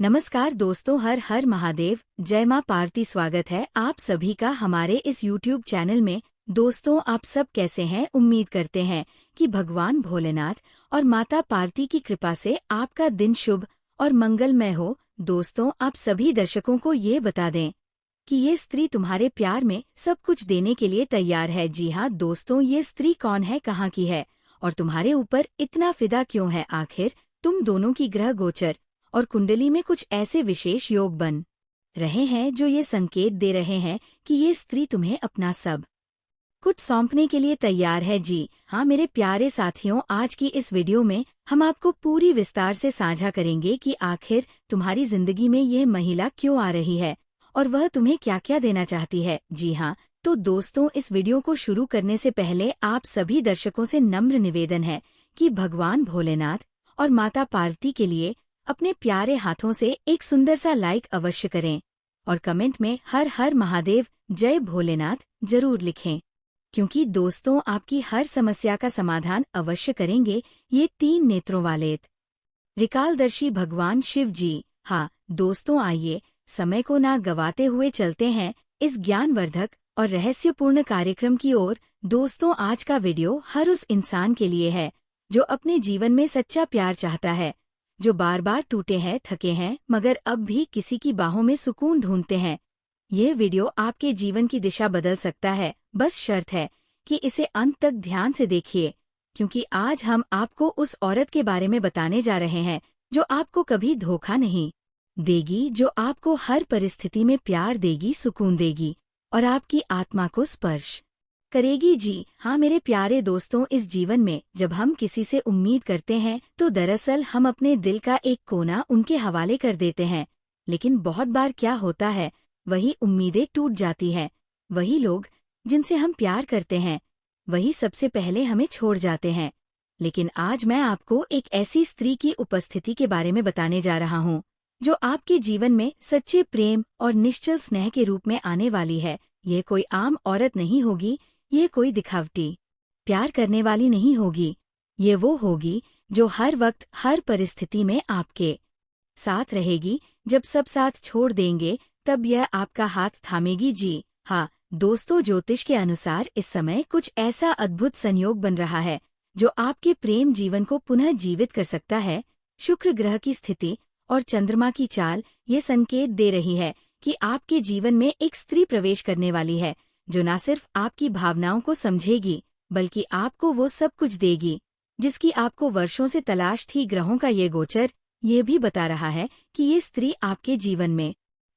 नमस्कार दोस्तों, हर हर महादेव, जय मां पार्वती। स्वागत है आप सभी का हमारे इस YouTube चैनल में। दोस्तों, आप सब कैसे हैं? उम्मीद करते हैं कि भगवान भोलेनाथ और माता पार्वती की कृपा से आपका दिन शुभ और मंगलमय हो। दोस्तों, आप सभी दर्शकों को ये बता दें कि ये स्त्री तुम्हारे प्यार में सब कुछ देने के लिए तैयार है। जी हाँ दोस्तों, ये स्त्री कौन है, कहाँ की है और तुम्हारे ऊपर इतना फिदा क्यों है? आखिर तुम दोनों की ग्रह गोचर और कुंडली में कुछ ऐसे विशेष योग बन रहे हैं जो ये संकेत दे रहे हैं कि ये स्त्री तुम्हें अपना सब कुछ सौंपने के लिए तैयार है। जी हाँ मेरे प्यारे साथियों, आज की इस वीडियो में हम आपको पूरी विस्तार से साझा करेंगे कि आखिर तुम्हारी जिंदगी में यह महिला क्यों आ रही है और वह तुम्हें क्या क्या देना चाहती है। जी हाँ, तो दोस्तों, इस वीडियो को शुरू करने से पहले आप सभी दर्शकों से नम्र निवेदन है कि भगवान भोलेनाथ और माता पार्वती के लिए अपने प्यारे हाथों से एक सुंदर सा लाइक अवश्य करें और कमेंट में हर हर महादेव जय भोलेनाथ जरूर लिखें, क्योंकि दोस्तों आपकी हर समस्या का समाधान अवश्य करेंगे ये 3 नेत्रों वाले त्रिकालदर्शी भगवान शिव जी। हाँ दोस्तों, आइए समय को ना गवाते हुए चलते हैं इस ज्ञानवर्धक और रहस्यपूर्ण कार्यक्रम की ओर। दोस्तों, आज का वीडियो हर उस इंसान के लिए है जो अपने जीवन में सच्चा प्यार चाहता है, जो बार बार टूटे हैं, थके हैं, मगर अब भी किसी की बाहों में सुकून ढूंढते हैं। ये वीडियो आपके जीवन की दिशा बदल सकता है। बस शर्त है कि इसे अंत तक ध्यान से देखिए, क्योंकि आज हम आपको उस औरत के बारे में बताने जा रहे हैं जो आपको कभी धोखा नहीं देगी, जो आपको हर परिस्थिति में प्यार देगी, सुकून देगी और आपकी आत्मा को स्पर्श करेगी। जी हाँ मेरे प्यारे दोस्तों, इस जीवन में जब हम किसी से उम्मीद करते हैं तो दरअसल हम अपने दिल का एक कोना उनके हवाले कर देते हैं। लेकिन बहुत बार क्या होता है, वही उम्मीदें टूट जाती हैं। वही लोग जिनसे हम प्यार करते हैं, वही सबसे पहले हमें छोड़ जाते हैं। लेकिन आज मैं आपको एक ऐसी स्त्री की उपस्थिति के बारे में बताने जा रहा हूँ जो आपके जीवन में सच्चे प्रेम और निश्चल स्नेह के रूप में आने वाली है। ये कोई आम औरत नहीं होगी, ये कोई दिखावटी प्यार करने वाली नहीं होगी। ये वो होगी जो हर वक्त हर परिस्थिति में आपके साथ रहेगी। जब सब साथ छोड़ देंगे तब यह आपका हाथ थामेगी। जी हाँ दोस्तों, ज्योतिष के अनुसार इस समय कुछ ऐसा अद्भुत संयोग बन रहा है जो आपके प्रेम जीवन को पुनः जीवित कर सकता है। शुक्र ग्रह की स्थिति और चंद्रमा की चाल ये संकेत दे रही है कि आपके जीवन में एक स्त्री प्रवेश करने वाली है जो न सिर्फ आपकी भावनाओं को समझेगी बल्कि आपको वो सब कुछ देगी जिसकी आपको वर्षों से तलाश थी। ग्रहों का ये गोचर ये भी बता रहा है कि ये स्त्री आपके जीवन में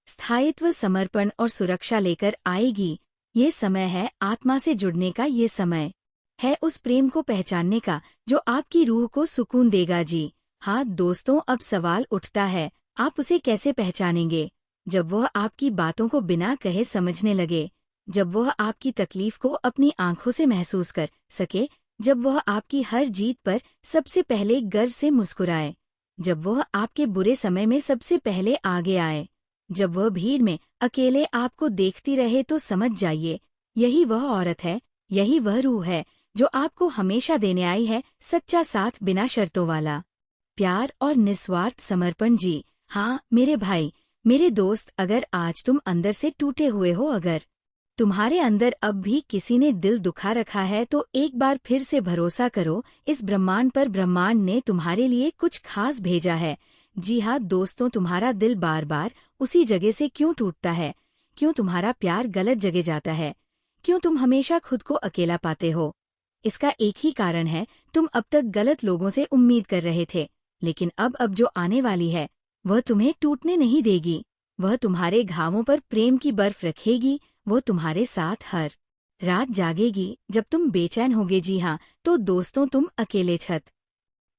स्थायित्व, समर्पण और सुरक्षा लेकर आएगी। ये समय है आत्मा से जुड़ने का, ये समय है उस प्रेम को पहचानने का जो आपकी रूह को सुकून देगा। जी हाँ दोस्तों, अब सवाल उठता है, आप उसे कैसे पहचानेंगे? जब वह आपकी बातों को बिना कहे समझने लगे, जब वह आपकी तकलीफ को अपनी आंखों से महसूस कर सके, जब वह आपकी हर जीत पर सबसे पहले गर्व से मुस्कुराए, जब वह आपके बुरे समय में सबसे पहले आगे आए, जब वह भीड़ में अकेले आपको देखती रहे, तो समझ जाइए यही वह औरत है, यही वह रूह है जो आपको हमेशा देने आई है सच्चा साथ, बिना शर्तों वाला प्यार और निस्वार्थ समर्पण। जी हाँ मेरे भाई, मेरे दोस्त, अगर आज तुम अंदर से टूटे हुए हो, अगर तुम्हारे अंदर अब भी किसी ने दिल दुखा रखा है, तो एक बार फिर से भरोसा करो इस ब्रह्मांड पर। ब्रह्मांड ने तुम्हारे लिए कुछ खास भेजा है। जी हाँ दोस्तों, तुम्हारा दिल बार बार उसी जगह से क्यों टूटता है? क्यों तुम्हारा प्यार गलत जगह जाता है? क्यों तुम हमेशा खुद को अकेला पाते हो? इसका एक ही कारण है, तुम अब तक गलत लोगों से उम्मीद कर रहे थे। लेकिन अब जो आने वाली है वह तुम्हें टूटने नहीं देगी। वह तुम्हारे घावों पर प्रेम की बर्फ रखेगी। वो तुम्हारे साथ हर रात जागेगी जब तुम बेचैन होगे। जी हाँ, तो दोस्तों, तुम अकेले छत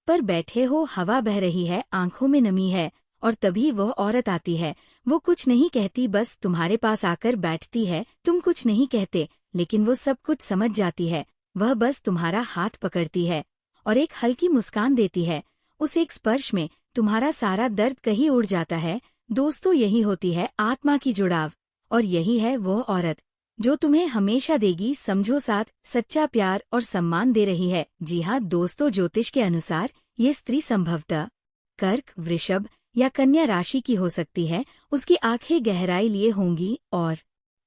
पर बैठे हो, हवा बह रही है, आंखों में नमी है, और तभी वह औरत आती है। वो कुछ नहीं कहती, बस तुम्हारे पास आकर बैठती है। तुम कुछ नहीं कहते, लेकिन वो सब कुछ समझ जाती है। वह बस तुम्हारा हाथ पकड़ती है और एक हल्की मुस्कान देती है। उस एक स्पर्श में तुम्हारा सारा दर्द कहीं उड़ जाता है। दोस्तों, यही होती है आत्मा की जुड़ाव, और यही है वो औरत जो तुम्हें हमेशा देगी, समझो, साथ, सच्चा प्यार और सम्मान दे रही है। जी हाँ दोस्तों, ज्योतिष के अनुसार ये स्त्री संभवतः कर्क, वृषभ या कन्या राशि की हो सकती है। उसकी आंखें गहराई लिए होंगी और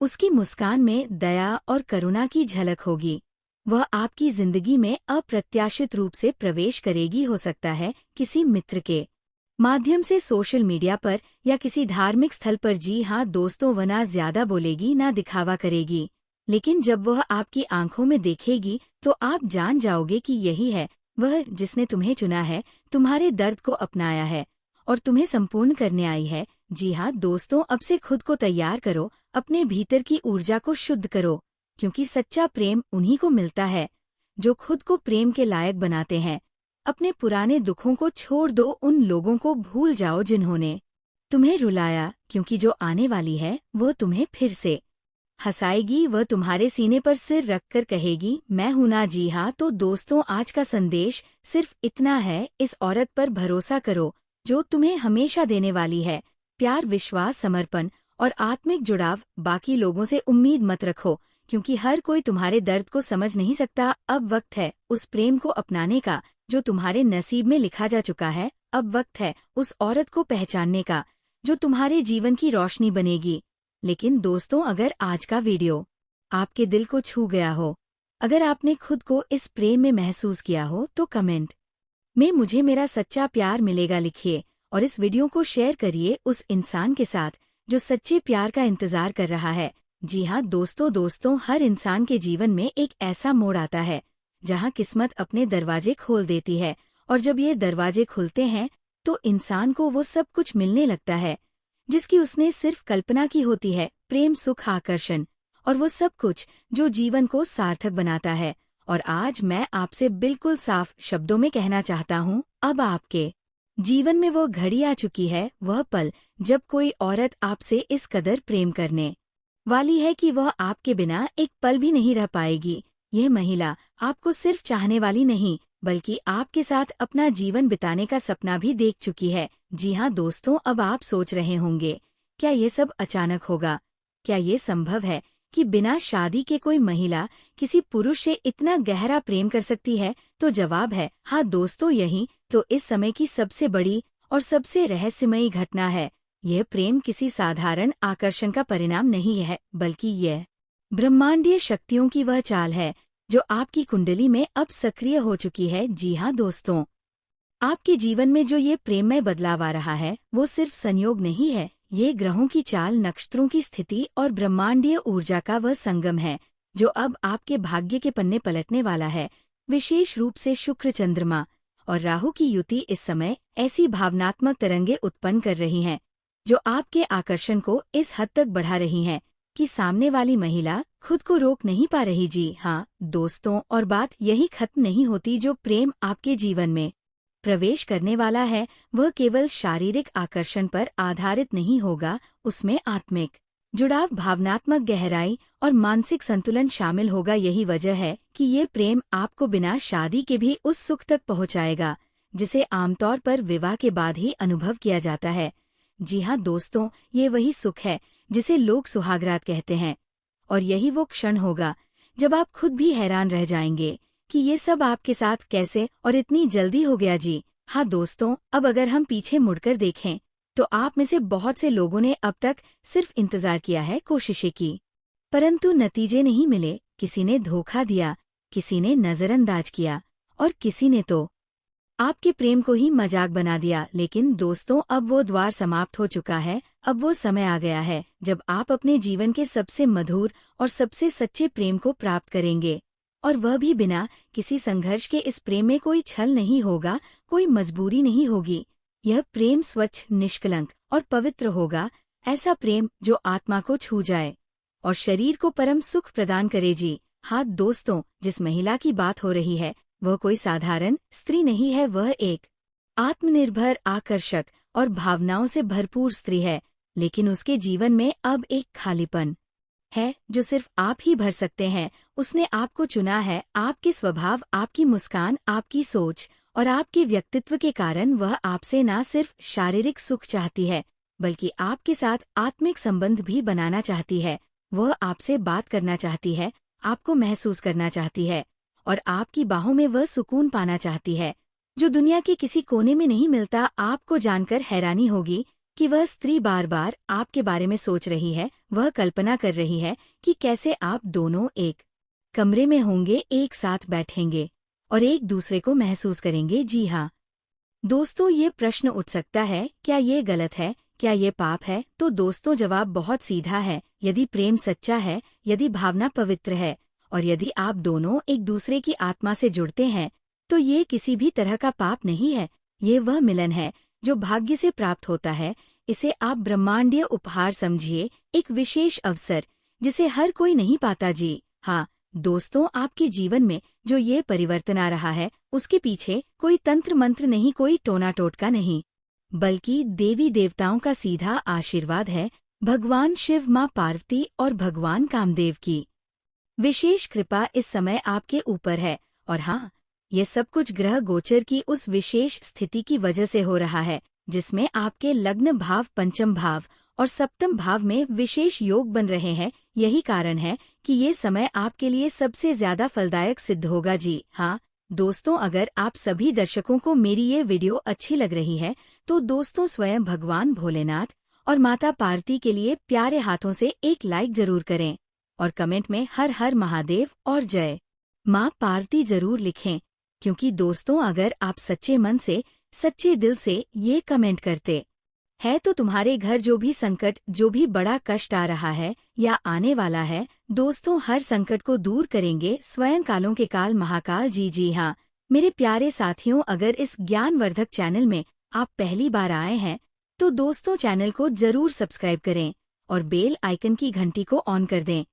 उसकी मुस्कान में दया और करुणा की झलक होगी। वह आपकी जिंदगी में अप्रत्याशित रूप से प्रवेश करेगी, हो सकता है किसी मित्र के माध्यम से, सोशल मीडिया पर या किसी धार्मिक स्थल पर। जी हाँ दोस्तों, वह ना ज्यादा बोलेगी ना दिखावा करेगी, लेकिन जब वह आपकी आंखों में देखेगी तो आप जान जाओगे कि यही है वह जिसने तुम्हें चुना है, तुम्हारे दर्द को अपनाया है और तुम्हें संपूर्ण करने आई है। जी हाँ दोस्तों, अब से खुद को तैयार करो, अपने भीतर की ऊर्जा को शुद्ध करो, क्योंकि सच्चा प्रेम उन्हीं को मिलता है जो खुद को प्रेम के लायक बनाते हैं। अपने पुराने दुखों को छोड़ दो, उन लोगों को भूल जाओ जिन्होंने तुम्हें रुलाया, क्योंकि जो आने वाली है वो तुम्हें फिर से हंसाएगी। वह तुम्हारे सीने पर सिर रखकर कहेगी, मैं हूं ना। जी हाँ तो दोस्तों, आज का संदेश सिर्फ इतना है, इस औरत पर भरोसा करो जो तुम्हें हमेशा देने वाली है प्यार, विश्वास, समर्पण और आत्मिक जुड़ाव। बाकी लोगों से उम्मीद मत रखो, क्योंकि हर कोई तुम्हारे दर्द को समझ नहीं सकता। अब वक्त है उस प्रेम को अपनाने का जो तुम्हारे नसीब में लिखा जा चुका है। अब वक्त है उस औरत को पहचानने का जो तुम्हारे जीवन की रोशनी बनेगी। लेकिन दोस्तों, अगर आज का वीडियो आपके दिल को छू गया हो, अगर आपने खुद को इस प्रेम में महसूस किया हो, तो कमेंट में मुझे मेरा सच्चा प्यार मिलेगा लिखिए और इस वीडियो को शेयर करिए उस इंसान के साथ जो सच्चे प्यार का इंतजार कर रहा है। जी हाँ दोस्तों, हर इंसान के जीवन में एक ऐसा मोड़ आता है जहाँ किस्मत अपने दरवाजे खोल देती है, और जब ये दरवाजे खुलते हैं तो इंसान को वो सब कुछ मिलने लगता है जिसकी उसने सिर्फ कल्पना की होती है। प्रेम, सुख, आकर्षण और वो सब कुछ जो जीवन को सार्थक बनाता है। और आज मैं आपसे बिल्कुल साफ शब्दों में कहना चाहता हूँ, अब आपके जीवन में वो घड़ी आ चुकी है, वह पल जब कोई औरत आपसे इस कदर प्रेम करने वाली है कि वह आपके बिना एक पल भी नहीं रह पाएगी। यह महिला आपको सिर्फ चाहने वाली नहीं, बल्कि आपके साथ अपना जीवन बिताने का सपना भी देख चुकी है। जी हाँ दोस्तों, अब आप सोच रहे होंगे, क्या ये सब अचानक होगा? क्या ये संभव है कि बिना शादी के कोई महिला किसी पुरुष से इतना गहरा प्रेम कर सकती है? तो जवाब है हाँ दोस्तों, यही तो इस समय की सबसे बड़ी और सबसे रहस्यमयी घटना है। यह प्रेम किसी साधारण आकर्षण का परिणाम नहीं है, बल्कि यह ब्रह्मांडीय शक्तियों की वह चाल है जो आपकी कुंडली में अब सक्रिय हो चुकी है। जी हाँ दोस्तों, आपके जीवन में जो ये प्रेममय बदलाव आ रहा है वो सिर्फ संयोग नहीं है, ये ग्रहों की चाल, नक्षत्रों की स्थिति और ब्रह्मांडीय ऊर्जा का वह संगम है जो अब आपके भाग्य के पन्ने पलटने वाला है। विशेष रूप से शुक्र, चंद्रमा और राहु की युति इस समय ऐसी भावनात्मक तरंगे उत्पन्न कर रही हैं जो आपके आकर्षण को इस हद तक बढ़ा रही हैं कि सामने वाली महिला खुद को रोक नहीं पा रही। जी हाँ दोस्तों, और बात यही खत्म नहीं होती। जो प्रेम आपके जीवन में प्रवेश करने वाला है वह केवल शारीरिक आकर्षण पर आधारित नहीं होगा, उसमें आत्मिक जुड़ाव, भावनात्मक गहराई और मानसिक संतुलन शामिल होगा। यही वजह है कि ये प्रेम आपको बिना शादी के भी उस सुख तक पहुंचाएगा जिसे आमतौर पर विवाह के बाद ही अनुभव किया जाता है। जी हाँ दोस्तों, ये वही सुख है जिसे लोग सुहागरात कहते हैं, और यही वो क्षण होगा जब आप खुद भी हैरान रह जाएंगे कि ये सब आपके साथ कैसे और इतनी जल्दी हो गया। जी हाँ दोस्तों, अब अगर हम पीछे मुड़कर देखें तो आप में से बहुत से लोगों ने अब तक सिर्फ इंतजार किया है, कोशिशें की, परंतु नतीजे नहीं मिले। किसी ने धोखा दिया, किसी ने नजरअंदाज किया और किसी ने तो आपके प्रेम को ही मजाक बना दिया। लेकिन दोस्तों, अब वो द्वार समाप्त हो चुका है। अब वो समय आ गया है जब आप अपने जीवन के सबसे मधुर और सबसे सच्चे प्रेम को प्राप्त करेंगे, और वह भी बिना किसी संघर्ष के। इस प्रेम में कोई छल नहीं होगा, कोई मजबूरी नहीं होगी। यह प्रेम स्वच्छ, निष्कलंक और पवित्र होगा, ऐसा प्रेम जो आत्मा को छू जाए और शरीर को परम सुख प्रदान करे। जी हाँ दोस्तों, जिस महिला की बात हो रही है वह कोई साधारण स्त्री नहीं है, वह एक आत्मनिर्भर, आकर्षक और भावनाओं से भरपूर स्त्री है। लेकिन उसके जीवन में अब एक खालीपन है जो सिर्फ आप ही भर सकते हैं। उसने आपको चुना है, आपके स्वभाव, आपकी मुस्कान, आपकी सोच और आपके व्यक्तित्व के कारण वह आपसे न सिर्फ शारीरिक सुख चाहती है, बल्कि आपके साथ आत्मिक संबंध भी बनाना चाहती है। वह आपसे बात करना चाहती है, आपको महसूस करना चाहती है और आपकी बाहों में वह सुकून पाना चाहती है जो दुनिया के किसी कोने में नहीं मिलता। आपको जानकर हैरानी होगी कि वह स्त्री बार बार आपके बारे में सोच रही है। वह कल्पना कर रही है कि कैसे आप दोनों एक कमरे में होंगे, एक साथ बैठेंगे और एक दूसरे को महसूस करेंगे। जी हाँ दोस्तों, ये प्रश्न उठ सकता है, क्या ये गलत है, क्या ये पाप है? तो दोस्तों जवाब बहुत सीधा है। यदि प्रेम सच्चा है, यदि भावना पवित्र है और यदि आप दोनों एक दूसरे की आत्मा से जुड़ते हैं, तो ये किसी भी तरह का पाप नहीं है। ये वह मिलन है जो भाग्य से प्राप्त होता है। इसे आप ब्रह्मांडीय उपहार समझिए, एक विशेष अवसर जिसे हर कोई नहीं पाता। जी हाँ दोस्तों, आपके जीवन में जो ये परिवर्तन आ रहा है, उसके पीछे कोई तंत्र मंत्र नहीं, कोई टोना टोटका नहीं, बल्कि देवी देवताओं का सीधा आशीर्वाद है। भगवान शिव, माँ पार्वती और भगवान कामदेव की विशेष कृपा इस समय आपके ऊपर है। और हाँ, ये सब कुछ ग्रह गोचर की उस विशेष स्थिति की वजह से हो रहा है जिसमें आपके लग्न भाव, पंचम भाव और सप्तम भाव में विशेष योग बन रहे हैं। यही कारण है कि ये समय आपके लिए सबसे ज्यादा फलदायक सिद्ध होगा। जी हाँ दोस्तों, अगर आप सभी दर्शकों को मेरी ये वीडियो अच्छी लग रही है तो दोस्तों स्वयं भगवान भोलेनाथ और माता पार्वती के लिए प्यारे हाथों से एक लाइक जरूर करें और कमेंट में हर हर महादेव और जय माँ पार्वती जरूर लिखें। क्योंकि दोस्तों, अगर आप सच्चे मन से, सच्चे दिल से ये कमेंट करते है तो तुम्हारे घर जो भी संकट, जो भी बड़ा कष्ट आ रहा है या आने वाला है, दोस्तों हर संकट को दूर करेंगे स्वयं कालों के काल महाकाल जी। जी हाँ मेरे प्यारे साथियों, अगर इस ज्ञानवर्धक चैनल में आप पहली बार आए हैं तो दोस्तों चैनल को जरूर सब्सक्राइब करें और बेल आइकन की घंटी को ऑन कर दें,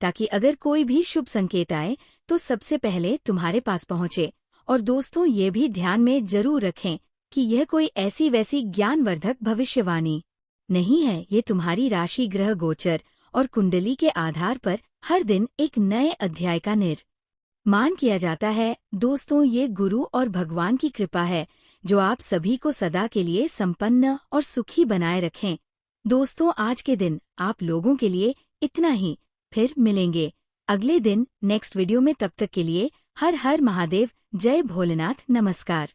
ताकि अगर कोई भी शुभ संकेत आए तो सबसे पहले तुम्हारे पास पहुंचे। और दोस्तों ये भी ध्यान में जरूर रखें कि यह कोई ऐसी वैसी ज्ञानवर्धक भविष्यवाणी नहीं है। ये तुम्हारी राशि, ग्रह गोचर और कुंडली के आधार पर हर दिन एक नए अध्याय का निर्माण किया जाता है। दोस्तों ये गुरु और भगवान की कृपा है जो आप सभी को सदा के लिए संपन्न और सुखी बनाए रखें। दोस्तों आज के दिन आप लोगों के लिए इतना ही। फिर मिलेंगे अगले दिन नेक्स्ट वीडियो में। तब तक के लिए हर हर महादेव, जय भोलेनाथ, नमस्कार।